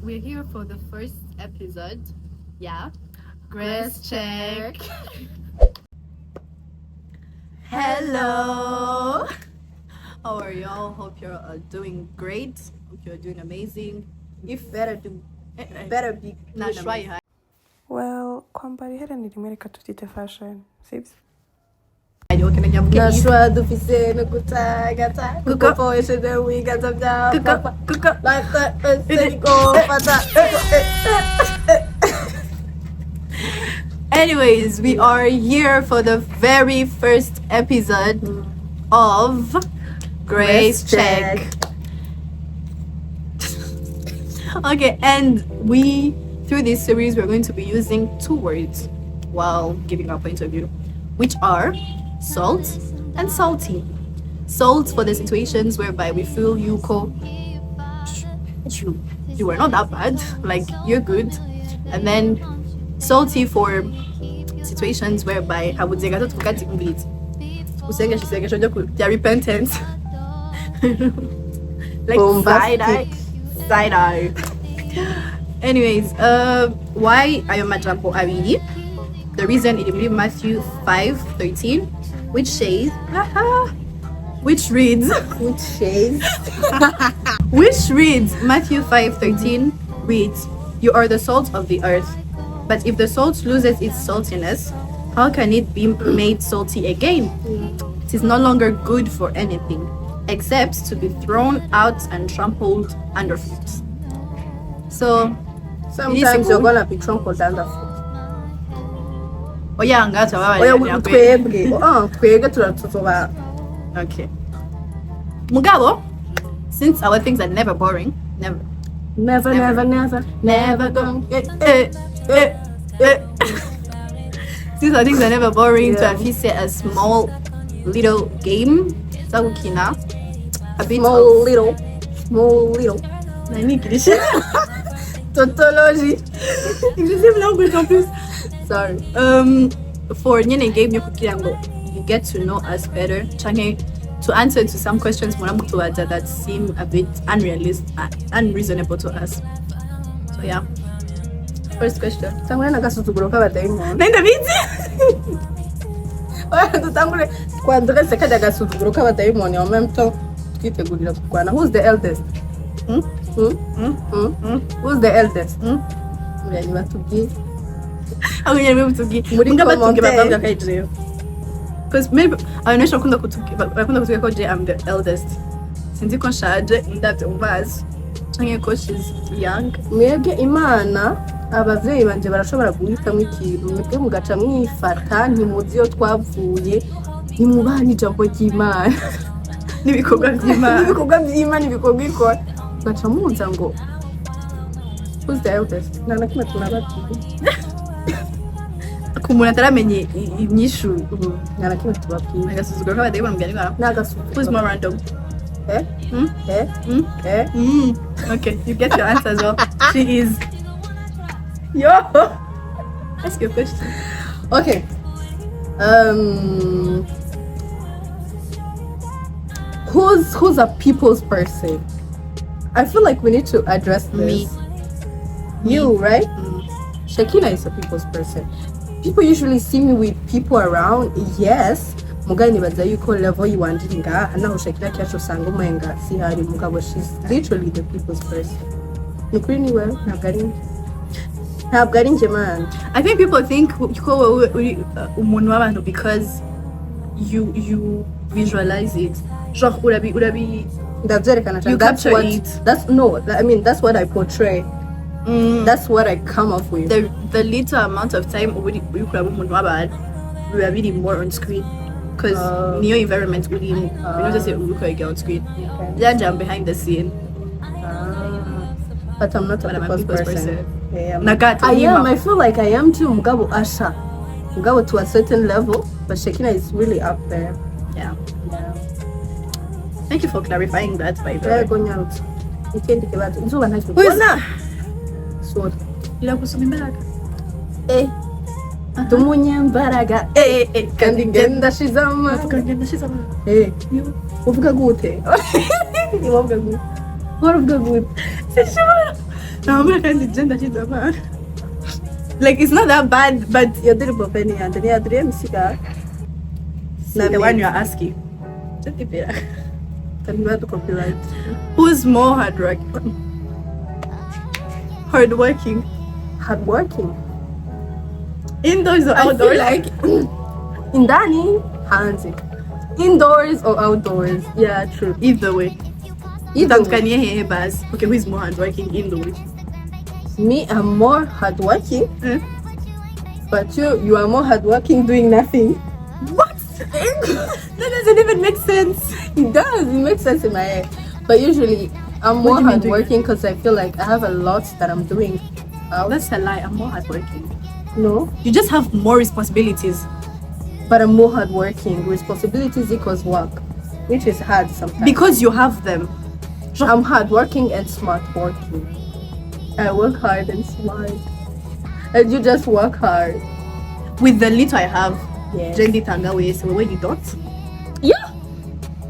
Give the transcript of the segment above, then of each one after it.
We're here for the first episode. Yeah. Grace check. Hello. How are y'all? Hope you're doing great. Hope you're doing amazing. If better be not amazing. Well, kwambara iheranira imwe reka tutite fashion, sibyo? Nashwa dufise no gutagata kuko yesheje wigaza bya papa like that fata. Anyways, we are here for the very first episode of Grace Check. Okay, and through this series we're going to be using 2 words while giving our point of view, which are salt and salty. Salt for the situations whereby we feel you were not that bad, like you're good, and then salty for situations whereby I would say repentance. Like side eye. Anyways, why are you majambo abiri? The reason it is Matthew 5:13, which reads Matthew 5:13 reads, "You are the salt of the earth, but if the salt loses its saltiness, how can it be made salty again? It is no longer good for anything except to be thrown out and trampled underfoot." So sometimes you're gonna be trampled underfoot. Okay. Mugabo, since our things are never boring, never go. Since our things are never boring, to at least say a small little game. Sawukina. A bit small little. Tautology. Inclusive language en plus. Sorry. For nyene game you get to know us better. To answer to some questions that seem a bit unreasonable to us. So yeah. First question. Who's the eldest? Who's the eldest? Because maybe I'm not sure I'm the eldest. Since she's young. Mwebwe Imana abavyeyi banje barashobora guhitamo ikintu mwebwe mugaca mwifata ntimuzi yo twavuye ntimubana ijambo ry'Imana n'ibikorwa by'Imana ibikorwa ikora gaca muza ngo who's the eldest? Nana kimwe tunabatuye kumuntu ataramenye inyishu nana kimwe tubabwiye agasuzuguro k'abadayimoni mugani bara n'agasuzuguro who's more random? Okay, you get your answer as well. She is. Yo. Ask your question. Okay. Who's a people's person? I feel like we need to address this. You, right? Shakina is a people's person. People usually see me with people around. Yes. Mugani baza yuko level yiwandiringa anaho Shakina cyacu sanga umenga si hari mugabo, she's literally the people's person. Nukuri ni wewe ntabwo ari nje man. I think people think uko umuntu w'abantu because you visualize it. Genre urabi ndavyerekana cyane. That's what I portray. That's what I come up with. The little amount of time we are really more on screen because new environment we don't just say we look on screen. Then I'm behind the scene. But I'm not a people's person. I am. I feel like I am too. Mugabo Asha. Mugabo to a certain level, but Shakina is really up there. Yeah. Thank you for clarifying that, by the way. Going out. You can't think about it. Who is that? Sword. Ila kusumi back. ndi umunyembaraga kandi ngenda shize amanga uvuga gute uvuga gute uvuga gute Namwe kandi genda chidama. Like it's not that bad, but you're doing bopeni and then you're msiga the one you're asking. Just keep it. Can you to copyright? Who's more hardworking? Hardworking. Hardworking. Indoors or I outdoors? feel like indani hanze. Indoors or outdoors? Yeah, true. Either way. Either way. Okay, who is more hardworking indoors? Me, I'm more hardworking. But you are more hardworking doing nothing. What? That doesn't even make sense. It does. It makes sense in my head. But usually, I'm more hardworking because I feel like I have a lot that I'm doing. That's a lie. I'm more hardworking. No. You just have more responsibilities. But I'm more hardworking. Responsibilities equals work, which is hard sometimes. Because you have them. I'm hardworking and smart working. I work hard and smart. And you just work hard. With the little I have. Yes. Jendi tanga wese wewe you don't. Yeah.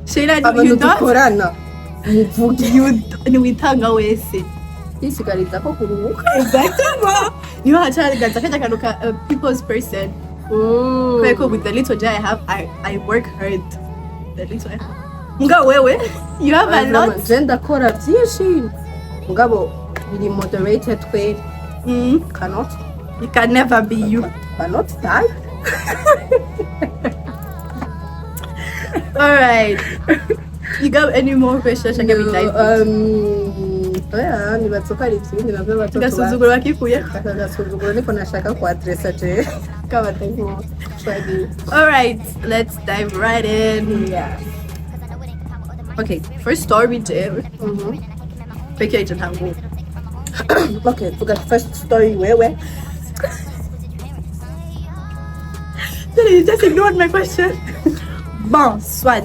Sheila you don't. Dukorana. You witanga wese. Isigariza ko kuruhuka. Exactly. You are trying to get a people's person. With the little I have, I work hard. The little I have. Nga wewe, you have a lot. Jenda kora byinshi. Mugabo biri moderated way. Cannot. It can never be you. Cannot die. All right. You got any more questions? I can be yeah, nibatsoka ibindi navyo batoto. Gasuzuguro bakikuye. Gasuzuguro niko nashaka ku address je. Kaba thank All right, let's dive right in. Yeah. Okay, first story je. Okay, forgot first story where you just ignored my question. Bon, swat.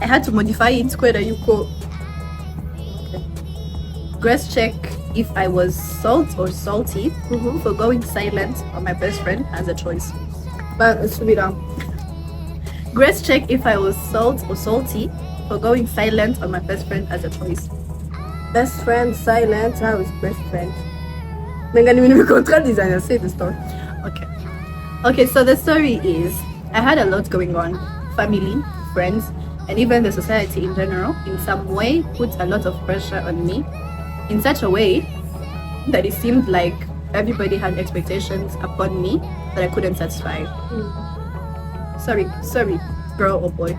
I had to modify it square you go. Grace check if I was salt or salty for going silent on my best friend as a choice. But Grace check if I was salt or salty for going silent on my best friend as a choice. Best friend silent, how is best friend? Say the story. Okay, so the story is I had a lot going on. Family, friends, and even the society in general in some way put a lot of pressure on me in such a way that it seemed like everybody had expectations upon me that I couldn't satisfy. Sorry, girl or boy.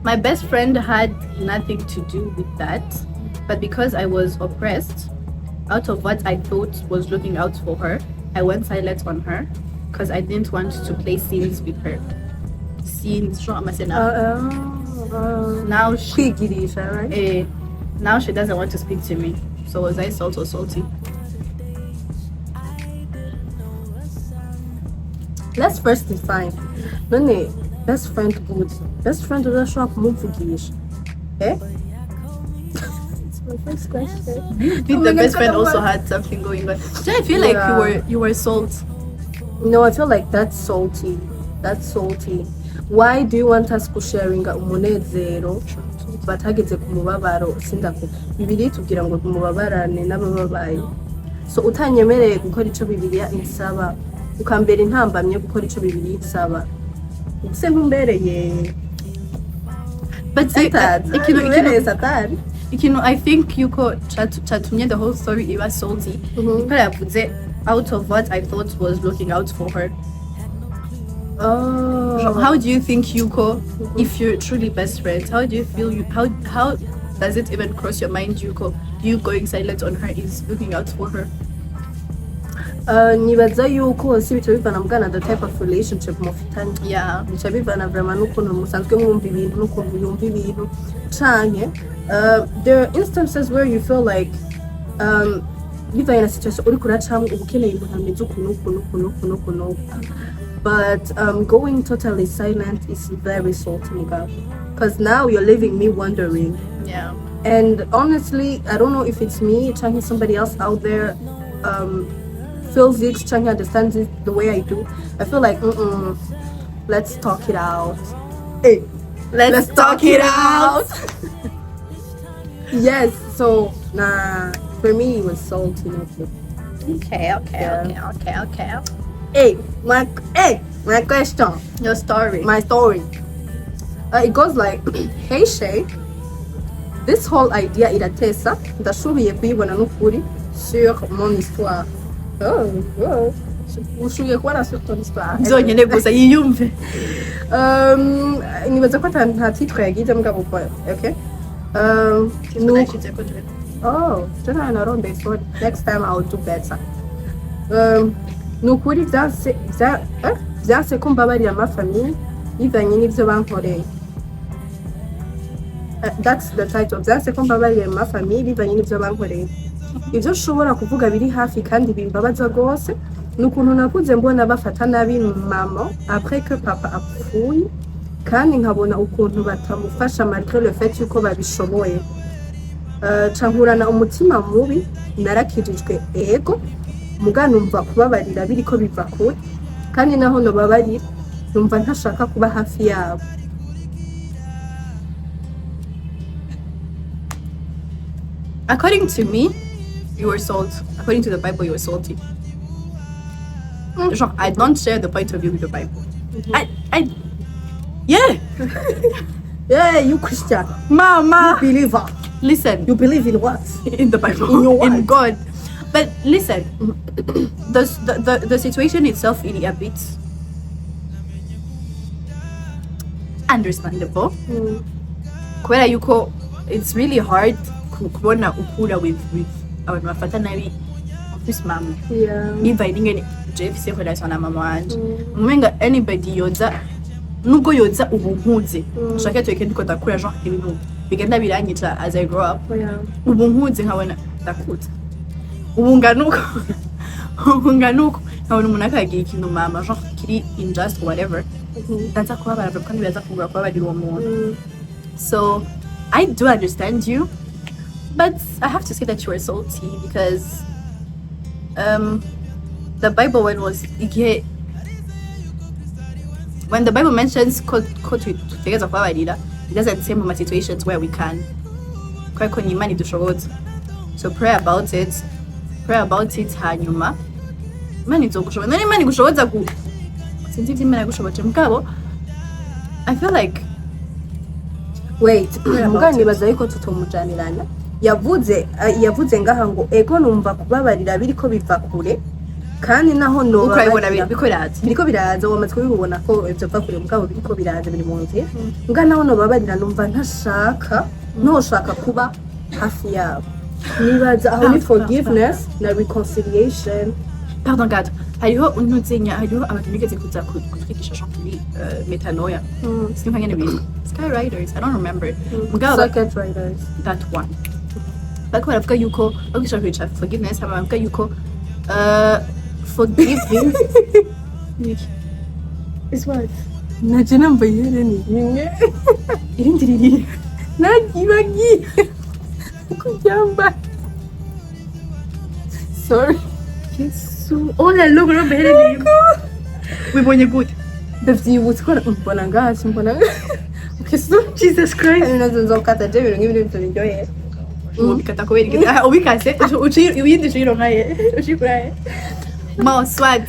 My best friend had nothing to do with that, but because I was oppressed, out of what I thought was looking out for her, I went silent on her because I didn't want to play scenes with her. Scenes, now she right? Now she doesn't want to speak to me. So was I salt or salty? Let's first define. None best friend good. Best friend doesn't show up mumvugisha. Eh? That's my first question. I think the best friend also had something going on. I feel like you were salt. No, I feel like that's salty. That's salty. Why do you want us to sharing umunezero batageze ku mubabaro sindako bibiri tugira ngo mubabarane n'abababaye so utanyemereye gukora ico bibiliya insaba ukambera intambamye gukora ico bibiliya insaba se ntumbereye but I think yuko chatumye the whole story iba salty yavuze out of what I thought was looking out for her. How do you think Yuko, if you're truly best friends, how do you feel how does it even cross your mind, Yuko, you going silent on her is looking out for her? Nibaza yuko si bitu bivana mugana the type of relationship mufitanye. Yeah. Bitu bivana vraiment n'ukuntu musanzwe mwumva ibintu n'ukuntu yumva ibintu canke there are instances where you feel like bivanye na situation uri kuracamo ubukeneye umuntu ameze ukuntu. But going totally silent is very salty, because now you're leaving me wondering. Yeah. And honestly, I don't know if it's me trying somebody else out there feels it, can't understand it the way I do, I feel like let's talk it out. Hey, let's talk it out. Yes, so nah, for me it was salty. Okay. Hey, my question. Your story. My story. It goes like, hey Shay, this whole idea iratesa ndashoboye kuyibona n'ukuri sur mon histoire. Ushoboye kubona sur ton histoire. Zonyine gusa yiyumve. Nibaza ko nta titre yagize mugabo okay. Oh, then I know this one. Next time I'll do better. Nukuri vyanse ko mbabarira ma famille bivanye n'ivyo bankoreye. That's the title. Vyanse ko mbabarira ma famille bivanye n'ivyo bankoreye. Ivyo ushobora kuvuga biri hafi kandi bimbabaza gose nukuntu nakuze mbona bafata nabi mama après que papa apfuye kandi nkabona ukuntu batamufasha malgré le fait yuko babishoboye. Cankurana umutima mubi narakirijwe ego muga numva kubabarira biriko biva kure kandi naho no babarira numva ntashaka kuba hafi yabo. According to me, you were salt. According to the Bible, you were salty. Genre, I don't share the point of view with the Bible. Yeah. Yeah, you Christian. Mama. You believer. Listen. You believe in what? In the Bible. In your what? In God. But listen, the situation itself is a bit understandable. Kubera yuko it's really hard kubona ukura with abantu bafata nabi office mama. Yeah. Dividing any Jeff se relation na mama wanje. Umenga anybody yoza nugo yoza ubunkuze. Shaka to ikindi ko dakura genre ibintu bigenda biranyica as I grow up. Yeah. Ubunkuze nkabona dakuta. Ubunganuko nkabona umuntu akagira ikintu mama genre kiri injust whatever. That's kubabara kandi biza kugura kubabarira uwo muntu. So I do understand you, but I have to say that you were salty because the Bible when the Bible mentions kutegeza kubabarira, it doesn't say mama situations where we can. Kwa hiyo ni imani dushoboza. So pray about it hanyuma imani izogushoboza. Nani imani gushoboza ku sinzi imani gushoboza mugabo I feel like wait, mugani nibaza yuko tutomujanirana. Yavuze ngaha ngo ego numva kubabarira biriko biva kure kandi naho no ukayibona biriko biraza wamaze kubibona ko ivyo va kure mugabo biriko biraza biri mu nzira nga naho no babarira numva ntashaka ntoshaka kuba hafi yabo. Nibaza aho ni forgiveness na reconciliation. Pardon God, hariho abantu bigeze kuza kutwigisha kuri metanoia. Sinumva ngene bize. Skywriters, I don't remember. Mugabo Circuit riders. That one. Bako baravuga yuko bakisha kwica forgiveness baravuga yuko forgiving is what? Naje namba yere ni imwe. Irindiriye. Nagibagi. Kujamba. Sorry. Yesu. Ola logo no behere ni. Wibonye good. Ndavyibutse ko mbona ngasi mbona. Okay, so Jesus Christ. nazo nzokata je ibintu nk'ibintu biryoheye. Ubikata kubera iki? Ubikase uyindi shiro nkaye. Ushikuraye. More swag.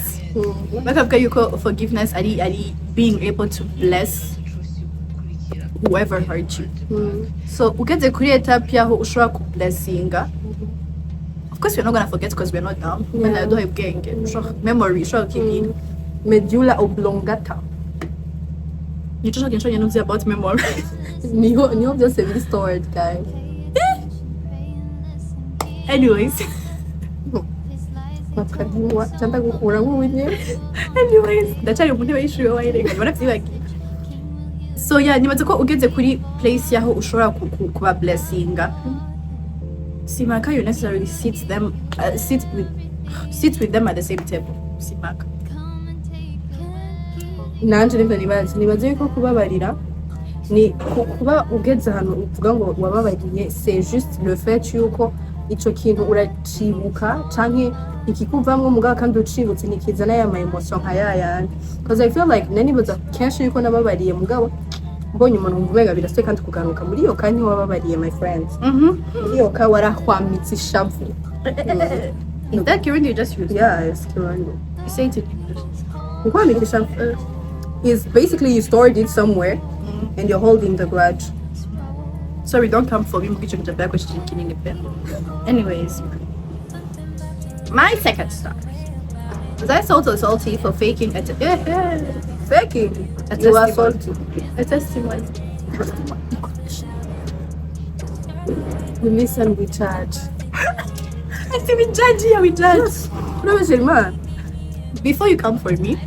Bakavuga yuko forgiveness ari being able to bless whoever hurt you. So ugeze kuri etape yaho ushobora ku blessinga. Of course we're not gonna forget because we're not dumb. When I do have ubwenge, memory ushobora kibira. Medulla oblongata. Nicho kinshonye nuzi about memory. Niho byose biri stored guys. Anyways. Makadimwa cyanda gukura nk'ubunye. Anyways, ndacari umuntu w'ishuri wayirega baravyibagiye. So yeah, nibaza ko ugeze kuri place yaho ushobora kuba blessinga. Simaka you necessarily sit with them at the same table. Simaka. Nanje nibaze yuko kubabarira ni kuba ugeze hano uvuga ngo wababariye, c'est juste le fait yuko ico kintu uracibuka canke ikikuvamwo mugabo kandi ucibutse nikizana ya ma emotion nka yayandi, because I feel like nanibaza kenshi yuko nababariye mugabo mbonye umuntu umubega birase kandi kugaruka muri iyo kandi wababariye my friends. Muri iyo ka warahwamitse ishavu. Is that Kirundi you just used? Yeah, it's Kirundi. You say it in English. Kuhwamitse ishavu is basically you stored it somewhere and you're holding the grudge. Sorry, don't come for me. Anyways, my second star. Was I salty for faking a Faking. A You are testimony. salty. A testimony. We listen, we judge. I still be judging. We judge. No, man. Before you come for me,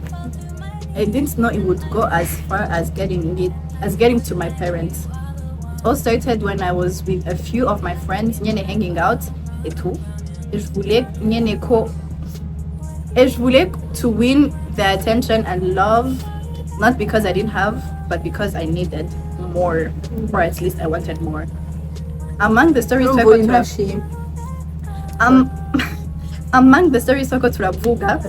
I didn't know it would go as far as getting to my parents. It all started when I was with a few of my friends, hanging out. Et tout. Je voulais to win their attention and love, not because I didn't have, but because I needed more, or at least I wanted more. Among the stories among the stories turavuga.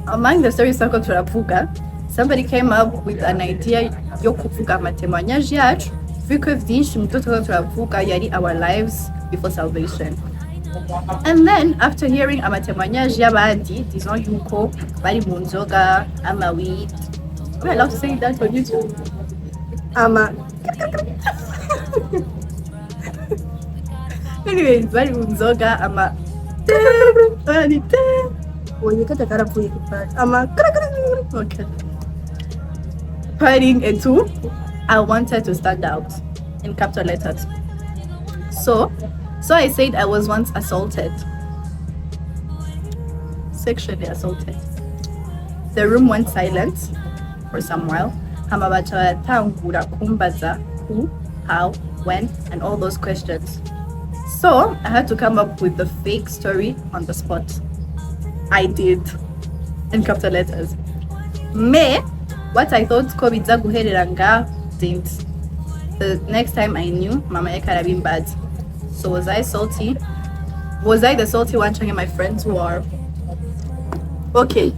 Among the stories turavuga, somebody came up with an idea yo kuvuga amatemanyage yacu, vu que vyinshi mu turavuga yari our lives before salvation. And then after hearing amatemanyage y'abandi, disons yuko bari mu nzoga, weed. Am I allowed to say that on YouTube? Anyways, bari mu nzoga, okay. Partying and two, I wanted to stand out in capital letters. So I said I was once assaulted. Sexually assaulted. The room went silent for some while. Hamabacha tangura kumbaza who, how, when, and all those questions. So I had to come up with the fake story on the spot. I did, in capital letters. Me, what I thought Kobiza guhereranga didn't. The next time I knew, Mama Eka been bad. So was I salty? Was I the salty one trying my friends who are? Okay.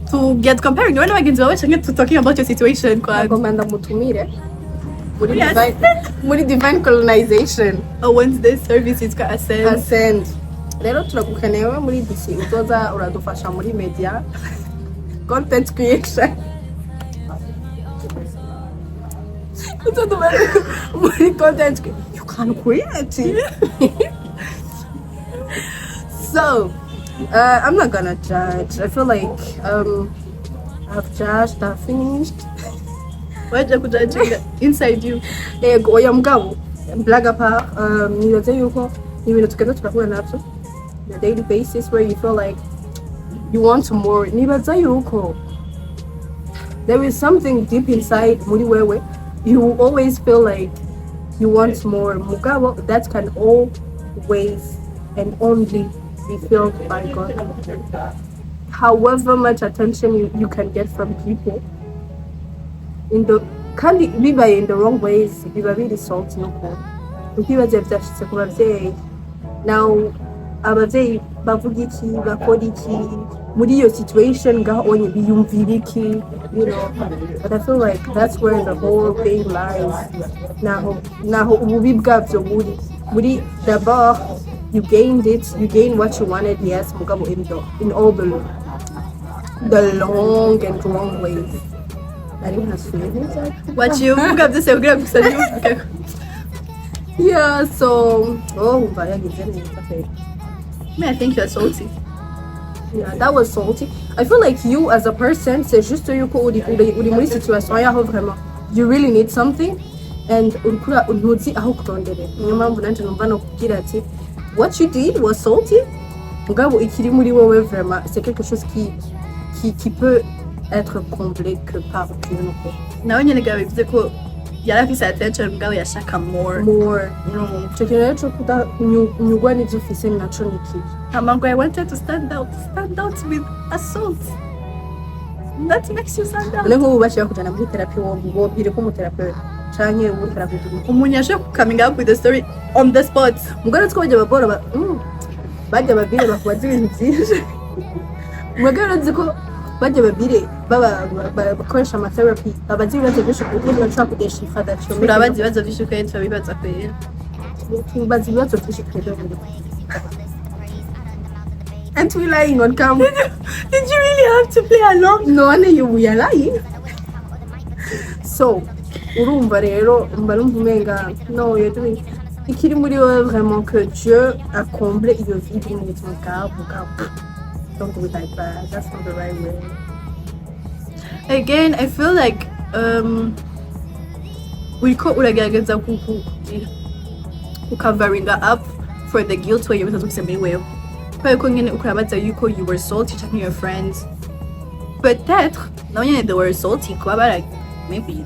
To get comparing, when am I going to talking about your situation? Muri divine colonization. A Wednesday service is got ascend. Rero turagukenewe muri DC utoza uradufasha muri media content creation. Muri content you can create it. So I'm not gonna judge. I feel like I've judged, I've finished. Why did you judge inside you? Oya mugabo blaga pa nibaze yuko ibintu tukeza turakura navyo on a daily basis where you feel like you want more. Nibaza yuko there is something deep inside muri wewe, you always feel like you want more. Mugabo that can always and only be filled by God. However much attention you can get from people, kandi bibaye in the wrong ways, biba biri salty nuko ukibaza byashitse ku bavyeyi. Now abavyeyi bavuga iki, bakora iki muri iyo situation, ngaho onye biyumvira iki, you know. But I feel like that's where the whole thing lies. Naho ububi bwavyo buri d'abord you gained what you wanted, yes, mugabo in all the long and wrong ways. What you got to say? Yeah, so I think you're salty. Yeah, that was salty. I feel like you as a person, c'est juste yuko uri muri situation yaho vraiment you really need something and urikura untuzi aho kurondere. Niyo mpamvu nanje numva no kugira ati what you did was salty. Mugabo ikiri muri wowe vraiment c'est quelque chose qui peut être comblé que par Dieu. Nawe nyene gawe bivuze ko yarafise attention mugabo yashaka more. Cyo kintu cyo kuda nyugwa n'ivyo ufise naco niki. Amango, I wanted to stand out with assault. That makes you stand out. Nko ubashaka kujana muri therapy wo bire ko mu therapy. canke uri karakugira umuntu yashoboye coming up with the story on the spot. mugore two bajya babora bajya babire bakubaza ibintu byinshi mugore uzi ko bajya babire bakoresha amatherapy babaza ibibazo byinshi ku buryo bashobora kudeshifra dacho Urabaza ibibazo byinshi kandi turabibaza kwera. bazi ibibazo byinshi kure and we lying on camera. Did you really have to play along? No one you we are lying. So urumva rero mbarumva umenga no you're doing ikiri muri wowe vraiment que Dieu a comblé iyo vide muri ton cœur don't do it like that, that's not the right way. Again, I feel like uriko uragerageza coveringa up for the guilt way you was saying wewe. Kwa yuko ngene ukurabaza yuko you were salty to your friends. Peut-être non yene they were salty kwa bara maybe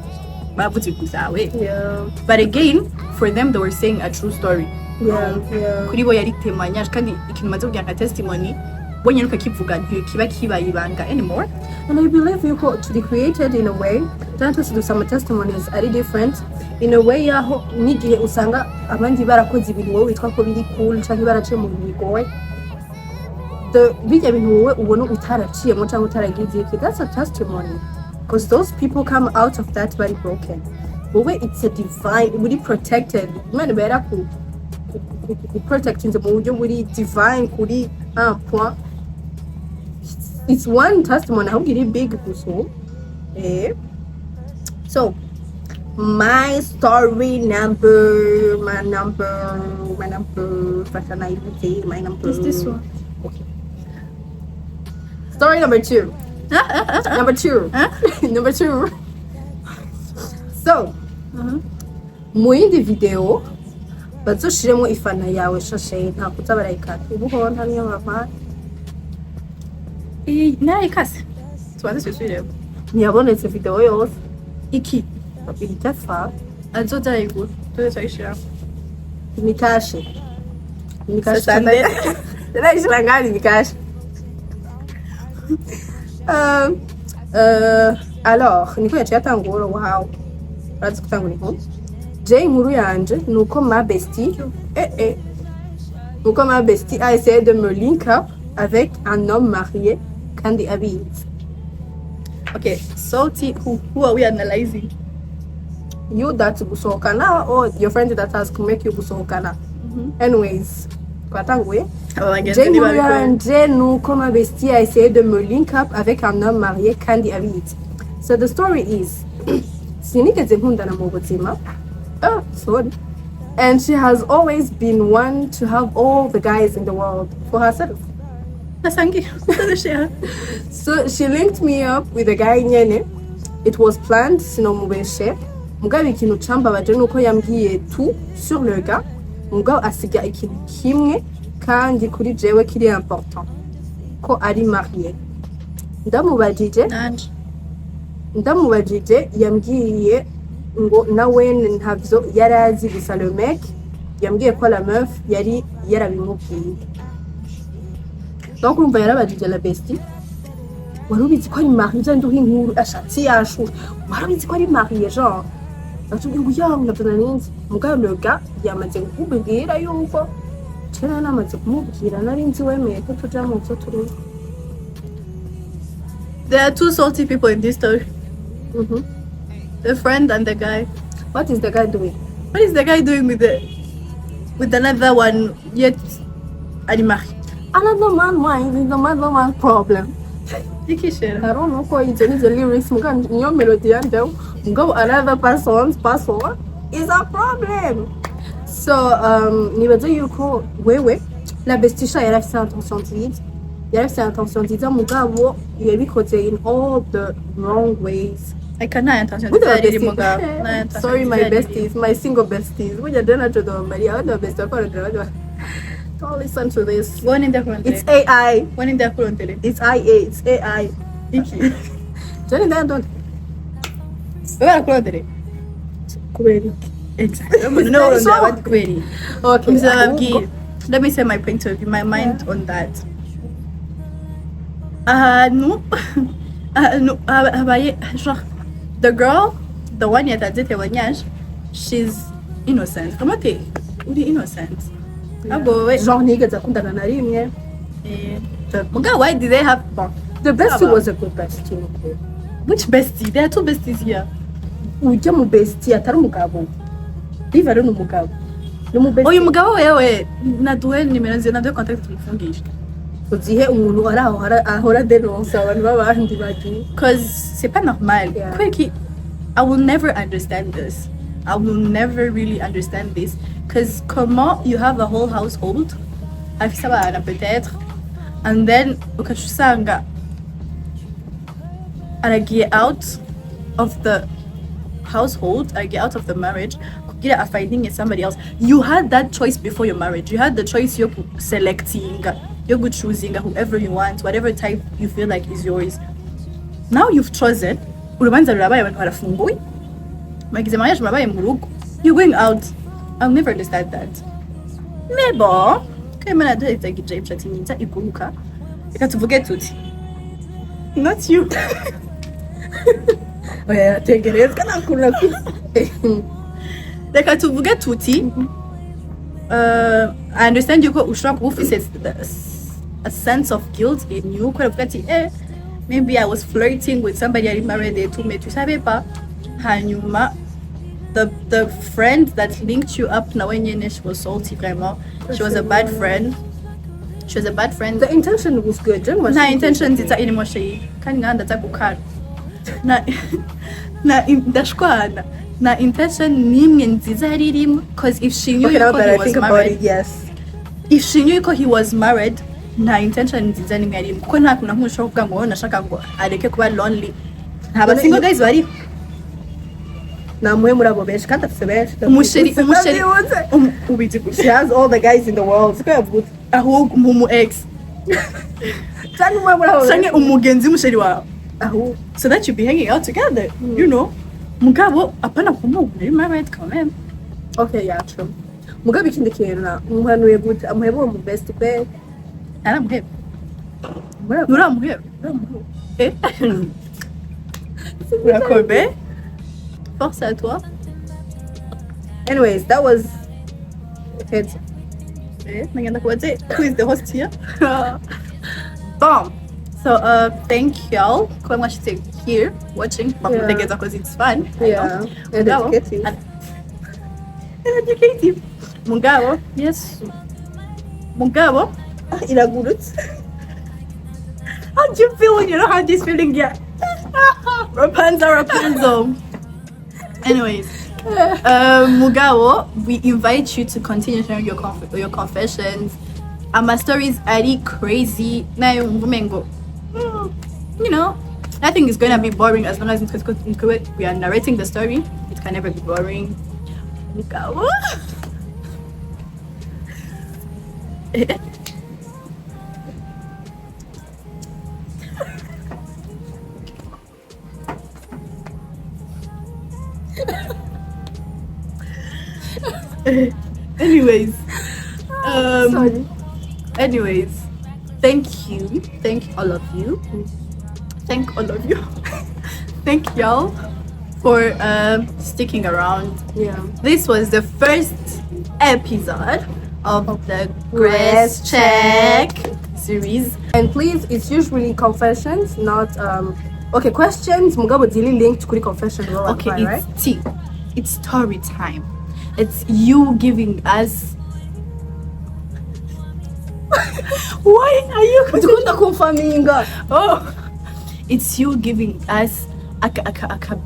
bavuze kuzawe. Yeah. But again, for them they were saying a true story. Yeah. Kuri bo yari témoignage kandi ikintu maze kugira nka testimony bonye nuko kivuga ntikiba kibayibanga anymore. And I believe you to be created in a way that to do some testimonies are different in a way yaho nigihe usanga abandi barakoze ibintu wowe witwa ko biri cool cyangwa baraciye mu bigoye bijya bintu wowe ubona utaraciyemo cyangwa utaragize iki, that's a testimony because those people come out of that very broken. Wowe it's a divine, buri protected, imana bera ku protect inze mu buryo buri divine kuri un point. It's one testimony how really big guso so my story number Is this one? okay. Story number 2. Number 2. Number 2. So mu yindi video bazoshiremo ifana yawe shashe nta kutabarayikata ubuho nta niyo mama Naye kase. Tuanze sisire. ntiyabonetse video yose Iki babita fa azoza yigo. Tuzaishira. Mikashe Sande. Ndaishira ngani mikashe alors niko yaciye atangura wow urazi kutangura inkuru je inkuru yanje nuko ma bestie nuko ma bestie a essayé de me link up avec un homme marié kandi abizi. Okay, salty who are we analyzing? You that gusohokana or your friend that has to make you gusohokana. Anyways twatanguye je inkuru yanje nuko ma bestie a essayé de me link up avec un homme marié kandi abizi. So the story is sinigeze nkundana mu buzima sorry, and she has always been one to have all the guys in the world for herself. So she linked me up with a guy nyene. It was planned sinomubeshe mugabe ikintu cambabaje nuko yambwiye tout sur le gars mugabo asiga ikintu kimwe kandi kuri jewe kiri important ko ari marié. ndamubajije yambwiye ngo nawe ntavyo yarazi gusa le mec yambwiye ko la meuf yari yarabimubwiye. Donc urumva yarabajije la bestie warubizi ko ari marié nduha inkuru ashatse yashu warubizi ko ari marié genre atubwiye ngo yawe ndavunaninze mugabo le gars yamaze kukubwira yuko cyera namaze kumubwira nari nzi wemeye ko tuja mu byo turi. There are two salty people in this story. The friend and the guy. What is the guy doing? What is the guy doing with another one yet animari? Another man mind is another man problem. I don't know why it's the lyrics mugan your melody and go another person's person is a problem. So nibaza yuko wewe la bestisha yarafise intention nziza yarafise mugabo yabikoze in all the wrong ways. I cannot intention. Sorry my besties, my single besties. We are done to the Maria the best of don't listen to this. One in the front. It's AI. One in the front. It's IA. It's AI. Johnny Dan don't. Where are you? Query. Exactly. No, query. Okay. Let me say my point of view, my mind on that. No. No. The girl, the one yet I did témoignage, she's innocent. Come on, uri innocent. Abo we. Genre nigeze akundana na rimwe. Muga, why did they have The bestie was a good bestie. Which bestie? There are two besties here. Ujya mu bestie atari umugabo. Live ari umugabo. Oyu mugabo wewe naduhe nimero nzi naduhe contact tumufungisha. Uzihe umuntu ari aho ahora denonce abantu babandi bagiye. Cause c'est pas normal. Yeah. Quick, I will never understand this. I will never really understand this. Cause comment you have a whole household, afisa bana peut-être, and then ukachusanga aragiye out of the household, aragiye out of the marriage, kugira afinding somebody else. You had that choice before your marriage. You had the choice you're selecting, you're choosing whoever you want, whatever type you feel like is yours. Now you've chosen. Urubanza rurabaye abantu barafunguye. Magize mariage murabaye mu rugo. You're going out. I'll never understand that. Mais bon, kayimana dahita gije ipshati nyinza iguruka. Reka tuvuge tuti. Not you. Oya tegerezwa nakura ku. Reka tuvuge tuti. I understand yuko ushobora kuba ufise a sense of guilt in you. Kwa kuvuga ati maybe I was flirting with somebody I married et tout, mais tu savais pas. Hanyuma the friend that linked you up na wenyene, she was salty vraiment. She was a bad friend. She was a bad friend. The intention was good. Na intention zita irimo sheyi kandi nganda takukara. Na ndashwana. Na intention nimwe nziza yari irimo, cause if she knew he was married, yes. If she knew he was married, na intention nziza nimwe yari irimo. Kuko nta kuntu nkushobora kuvuga ngo nashaka ngo areke kuba lonely. Aba single guys bari Namuhe muri abo benshi kandi afise benshi. umusheri ubiti She has all the guys in the world. ahubwo mu ex Cyane umwe muri abo. sange umugenzi musheri wawe, Aho. so that you be hanging out together, you know. Mugabo apana kumubona married quand même. Okay, yeah, true. Mugabe ikindi kintu na umuhanuye gute amuhebe uwo mu best friend. Aramuheba. Uramuheba. Urakobe. Force à toi. Anyways, that was it. Who is the host here? Boom. So thank y'all. Come watch it here, watching. Yeah. Because it's fun. Yeah. And educative. And educative. Mugabo. Yes. Mugabo. Iragurutse. How do you feel when you don't have this feeling yet? Rapunzel. Anyways, Mugabo, we invite you to continue sharing your confessions. My stories are really crazy. Now, you know, I think it's gonna be boring as long as we are narrating the story. It can never be boring. Mugabo. Anyways, Sorry. anyways, thank all of you, thank y'all for sticking around. Yeah. This was the first episode of the Grace Check series. And please, it's usually confessions, not okay, questions. Mugabo dili linked kuri confession. Okay, fine, it's right? tea. It's story time. It's you giving us. Why are you Tukunda confirming. Oh, it's you giving us a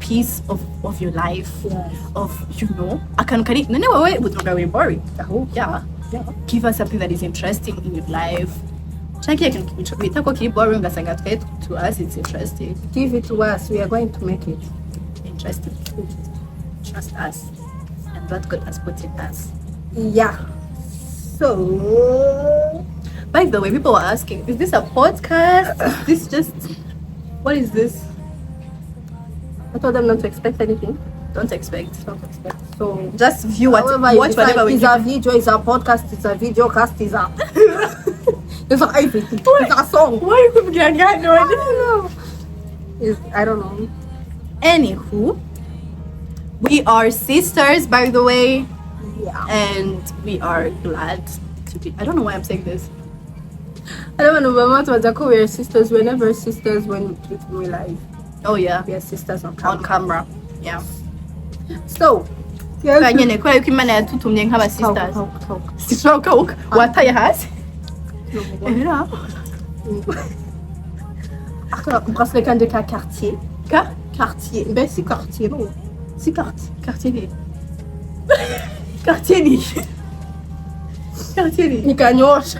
piece of your life, Yes. of, you know, boring. Yeah. Give us something that is interesting in your life. To us, it's interesting. Give it to us. We are going to make it Interesting. Trust us and what God has put in us. Yeah. So, By the way, people were asking, is this a podcast? Is this just, what is this? I told them not to expect anything. Don't expect. So, Just view watch whatever we it's do. a video, it's a podcast, it's a video cast, it's a it's a everything. It's a song. Why you could get I don't know. I don't know. Anywho, We are sisters, by the way, Yeah. and we are glad to be. I don't know why I'm saying this. I don't know, but what was I call? We're sisters. We're never sisters when we real life. Oh yeah, We are sisters on on camera. camera. Yeah. So, Kanye ne kubera yuko Imana yatutumye nk'aba sisters. Sishoka wataye hasi. Era. bracelet quand de quartier. Ka? Quartier. Ben, c'est quartier, non? C'est quartier. Quartier ni. Quartier ni. Quartier ni. Nikanyosh.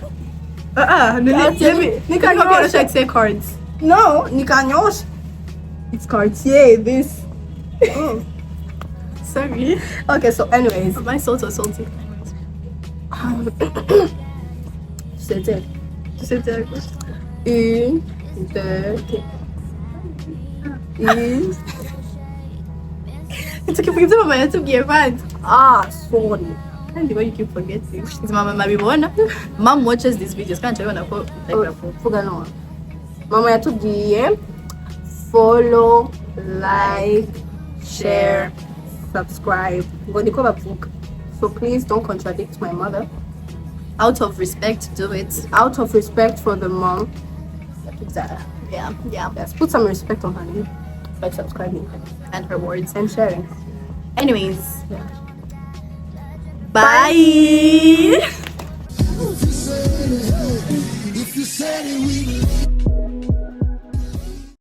Let me check say cards. No, Nikanyosh. It's Cartier, this. Oh. Sorry. Okay, so anyways. My salt was salty. C'était C'était une, deux, une. It's okay, forget my YouTube gear, man. Ah, sorry. Can't why you keep forgetting. It's Mama Mabibona. Mom watches these videos. Can't you go Fugano. Mama ya tugiye. Follow, like, share, subscribe. Ngo niko bavuga. So please don't contradict my mother. Out of respect, do it. Out of respect for the mom. Yeah. Yes, put some respect on her name by subscribing And her words. and sharing. Anyways. Yeah. Bye. If you said it, we believe.